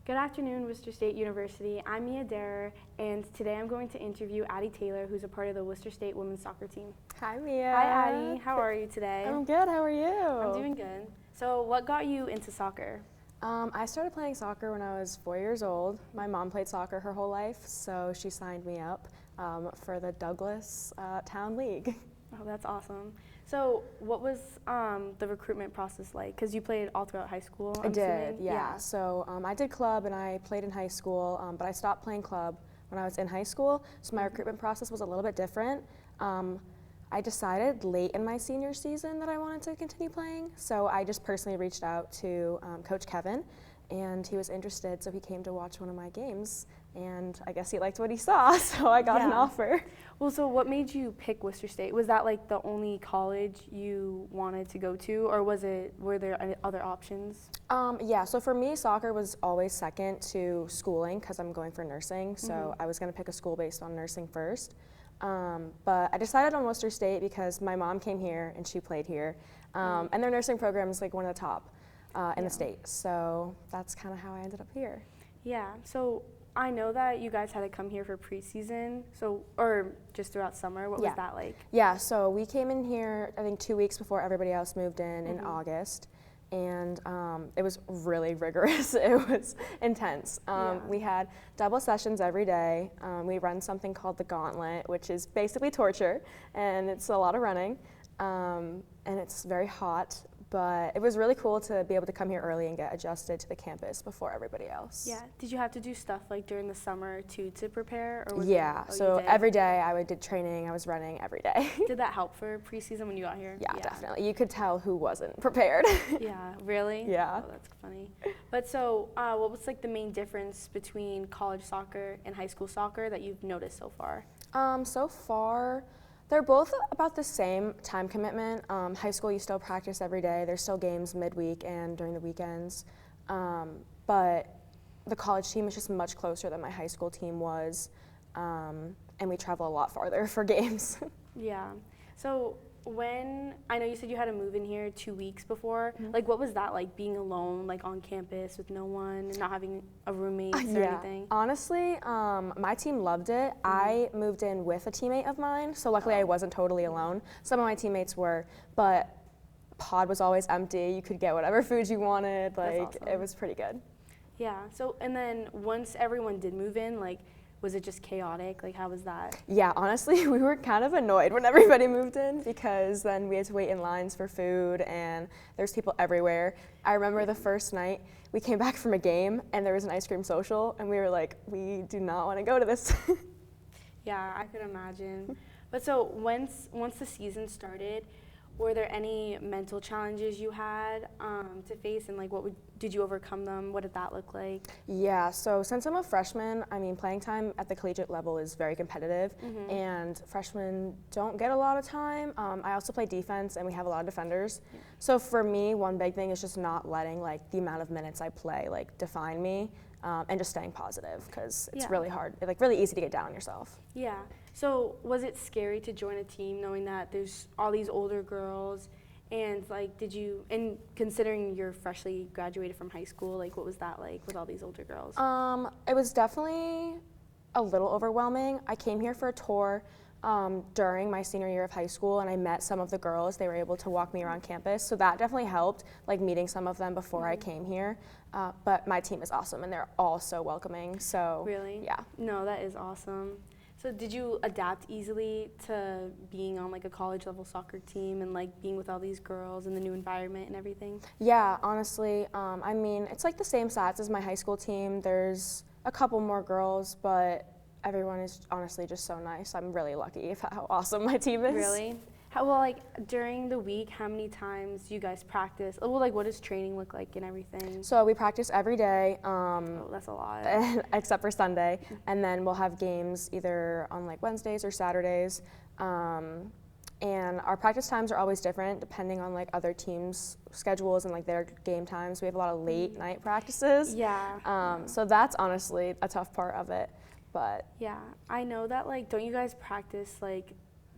Good afternoon, Worcester State University. I'm Mia Derer, and today I'm going to interview Addie Taylor, who's a part of the Worcester State women's soccer team. Hi, Mia. Hi, Addie. How are you today? I'm good. How are you? I'm doing good. So, what got you into soccer? I started playing soccer when I was 4 years old. My mom played soccer her whole life, so she signed me up for the Douglas Town League. Oh, that's awesome. So, what was the recruitment process like? Because you played all throughout high school, I'm assuming? Yeah. So I did club and I played in high school, but I stopped playing club when I was in high school, so my recruitment process was a little bit different. I decided late in my senior season that I wanted to continue playing, so I just personally reached out to Coach Kevin, and he was interested, so he came to watch one of my games, and I guess he liked what he saw, so I got an offer. Well, so what made you pick Worcester State? Was that like the only college you wanted to go to, or were there any other options? Yeah, so for me, soccer was always second to schooling because I'm going for nursing, so I was going to pick a school based on nursing first. But I decided on Worcester State because my mom came here and she played here, and their nursing program is like one of the top in the state, so that's kind of how I ended up here. Yeah, so I know that you guys had to come here for preseason, or just throughout summer. What was that like? Yeah, so we came in here, I think 2 weeks before everybody else moved in August, and it was really rigorous. It was intense. We had double sessions every day. We run something called the gauntlet, which is basically torture, and it's a lot of running, and it's very hot. But it was really cool to be able to come here early and get adjusted to the campus before everybody else. Yeah. Did you have to do stuff like during the summer too to prepare? Or So every day I did training. I was running every day. Did that help for preseason when you got here? Yeah, definitely. You could tell who wasn't prepared. Yeah, really? Yeah. Oh, that's funny. But so what was like the main difference between college soccer and high school soccer that you've noticed so far? So far, they're both about the same time commitment. High school, you still practice every day. There's still games midweek and during the weekends. But the college team is just much closer than my high school team was. And we travel a lot farther for games. Yeah. So I know you said you had to move in here 2 weeks before, like what was that like, being alone, like on campus with no one and not having a roommate or anything? Honestly, my team loved it. I moved in with a teammate of mine, so luckily I wasn't totally alone. Some of my teammates were, but pod was always empty. You could get whatever food you wanted. Like, awesome. It was pretty good. Yeah. So, and then once everyone did move in, like, was it just chaotic? Like, how was that? Yeah, honestly, we were kind of annoyed when everybody moved in because then we had to wait in lines for food and there's people everywhere. I remember the first night we came back from a game and there was an ice cream social and we were like, we do not want to go to this. Yeah, I could imagine. But so once the season started, were there any mental challenges you had to face, and like did you overcome them? What did that look like? Yeah, so since I'm a freshman, I mean, playing time at the collegiate level is very competitive, and freshmen don't get a lot of time. I also play defense, and we have a lot of defenders. Yeah. So for me, one big thing is just not letting like the amount of minutes I play like define me, and just staying positive because it's really hard, like really easy to get down on yourself. Yeah. So was it scary to join a team knowing that there's all these older girls, and like and considering you're freshly graduated from high school, like what was that like with all these older girls? It was definitely a little overwhelming. I came here for a tour during my senior year of high school, and I met some of the girls. They were able to walk me around campus, so that definitely helped, like meeting some of them before I came here. But my team is awesome, and they're all so welcoming. So really? Yeah. No, that is awesome. So did you adapt easily to being on like a college level soccer team and like being with all these girls in the new environment and everything? Yeah, honestly, I mean, it's like the same stats as my high school team. There's a couple more girls, but everyone is honestly just so nice. I'm really lucky with how awesome my team is. Really? Well, like during the week, how many times do you guys practice? Well, like what does training look like and everything? So we practice every day. Oh, that's a lot. Except for Sunday, and then we'll have games either on like Wednesdays or Saturdays. And our practice times are always different depending on like other teams' schedules and like their game times. We have a lot of late night practices. Yeah. So that's honestly a tough part of it, but. Yeah, I know that like, don't you guys practice like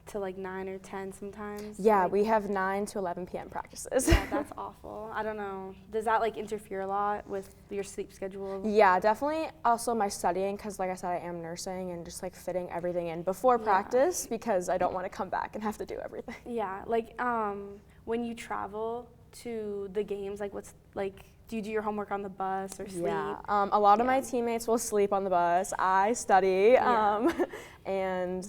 to like 9 or 10 sometimes? Yeah, Like, we have 9 to 11 p.m. practices. yeah, that's awful. I don't know. Does that like interfere a lot with your sleep schedule? Yeah, definitely. Also my studying, because like I said, I am nursing, and just like fitting everything in before Yeah. practice, because I don't want to come back and have to do everything. Yeah, like when you travel to the games, like what's like, do you do your homework on the bus or sleep? Yeah, a lot of my Yeah. teammates will sleep on the bus. I study, Yeah. and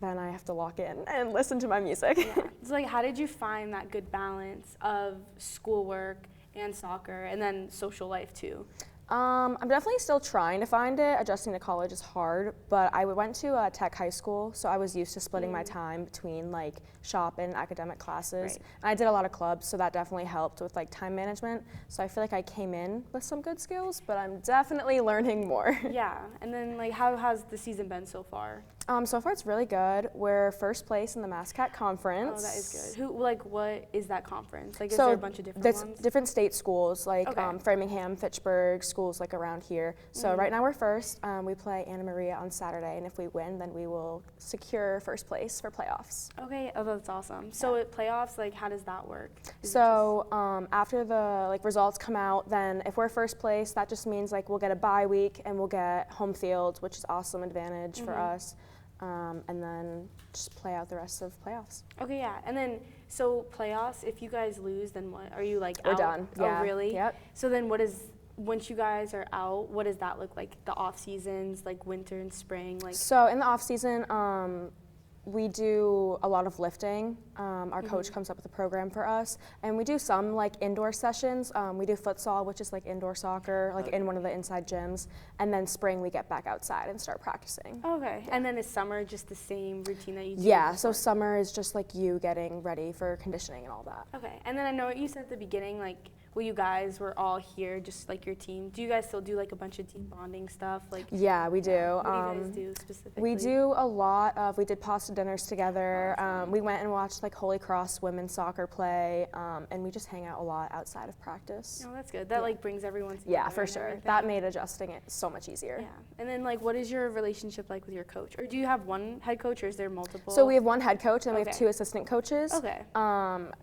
then I have to lock in and listen to my music. Yeah. So like, how did you find that good balance of schoolwork and soccer and then social life too? I'm definitely still trying to find it. Adjusting to college is hard, but I went to a tech high school, so I was used to splitting my time between like shop and academic classes. Right. And I did a lot of clubs, so that definitely helped with like time management. So I feel like I came in with some good skills, but I'm definitely learning more. Yeah, and then like, how has the season been so far? So far it's really good. We're first place in the MassCat conference. Oh, that is good. What is that conference? Like, is So there a bunch of different that's ones? different state schools, like Okay. Framingham, Fitchburg, schools like around here. So right now we're first. We play Anna Maria on Saturday, and if we win, then we will secure first place for playoffs. Okay, oh, that's awesome. So at playoffs, like, how does that work? Is it So after the like results come out, then if we're first place, that just means like we'll get a bye week and we'll get home field, which is awesome advantage for us. And then just play out the rest of playoffs. okay, yeah. And then, so playoffs, if you guys lose, then what? Are you like We're out? done. Yeah. Oh, really? Yep. So then once you guys are out, what does that look like? The off seasons, like winter and spring? Like, So in the off season, we do a lot of lifting. Our coach comes up with a program for us, and we do some like indoor sessions. We do futsal, which is like indoor soccer, like in one of the inside gyms. And then spring we get back outside and start practicing. okay. And then is summer just the same routine that you do? Yeah, so before? summer is just like you getting ready for conditioning and all that. Okay. And then I know what you said at the beginning, like, well, you guys were all here, just like your team. Do you guys still do like a bunch of team bonding stuff? Like, Yeah, we do. what do you guys do specifically? We do a lot of, we did pasta dinners together. We went and watched like Holy Cross women's soccer play, and we just hang out a lot outside of practice. Oh, that's good. That like brings everyone together. Yeah, for and sure. everything. That made adjusting it so much easier. Yeah. And then like, what is your relationship like with your coach? Or do you have one head coach, or is there multiple? So we have one head coach and we have Okay. 2 assistant coaches. Okay.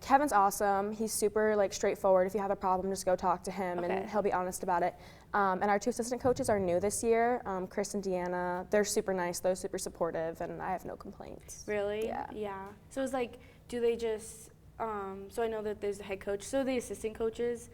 Kevin's awesome. He's super like straightforward. If you have a problem, just go talk to him Okay. and he'll be honest about it. And our 2 assistant coaches are new this year, Chris and Deanna. They're super nice, they're super supportive, and I have no complaints. Really? Yeah. Yeah. So it's like, do they just? So I know that there's a head coach. So the assistant coaches,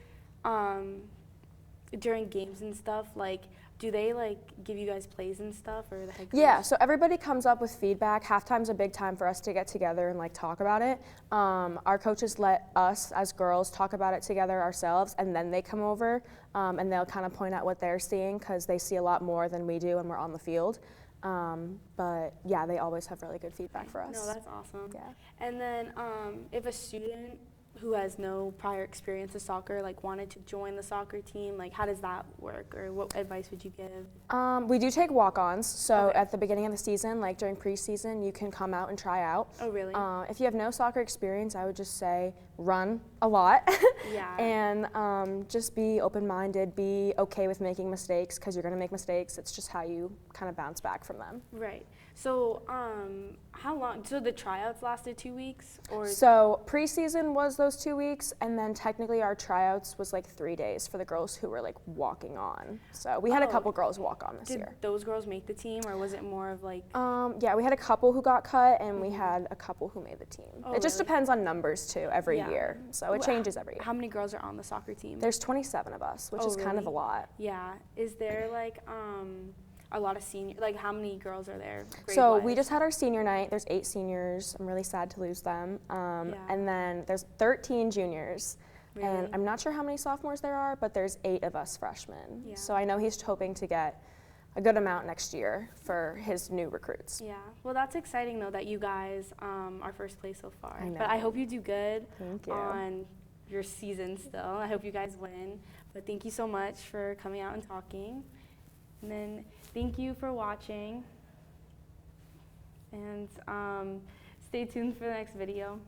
during games and stuff, like, do they like give you guys plays and stuff, or the head coach? Yeah, so everybody comes up with feedback. Halftime's a big time for us to get together and like talk about it. Our coaches let us as girls talk about it together ourselves, and then they come over and they'll kind of point out what they're seeing, because they see a lot more than we do when we're on the field. But yeah, they always have really good feedback for us. No, that's awesome. Yeah. And then if a student who has no prior experience with soccer like wanted to join the soccer team, like how does that work, or what advice would you give? We do take walk-ons, so Okay. at the beginning of the season, like during preseason, you can come out and try out. Oh, really? If you have no soccer experience, I would just say run a lot Yeah. and just be open-minded, be okay with making mistakes, because you're going to make mistakes. It's just how you kind of bounce back from them. Right. So how long? So the tryouts lasted 2 weeks, or? So preseason was those 2 weeks, and then technically our tryouts was like 3 days for the girls who were like walking on. So we had a Oh. couple girls walk on this Did year. those girls make the team, or was it more of like? Yeah, we had a couple who got cut, and we had a couple who made the team. Oh, It just really? depends on numbers too every Yeah. year, so it Wha- changes every year. How many girls are on the soccer team? There's 27 of us, which Oh, is kind of a really? lot. Yeah. Is there like a lot of senior? Like how many girls are there? So we grade-wise? just had our senior night. There's 8 seniors. I'm really sad to lose them. Yeah. And then there's 13 juniors. Really? And I'm not sure how many sophomores there are, but there's 8 of us freshmen. Yeah. So I know he's hoping to get a good amount next year for his new recruits. Yeah. Well, that's exciting though that you guys are first place so far. I know. But I hope you do good Thank you. on your season still. I hope you guys win. But thank you so much for coming out and talking. And then thank you for watching. And stay tuned for the next video.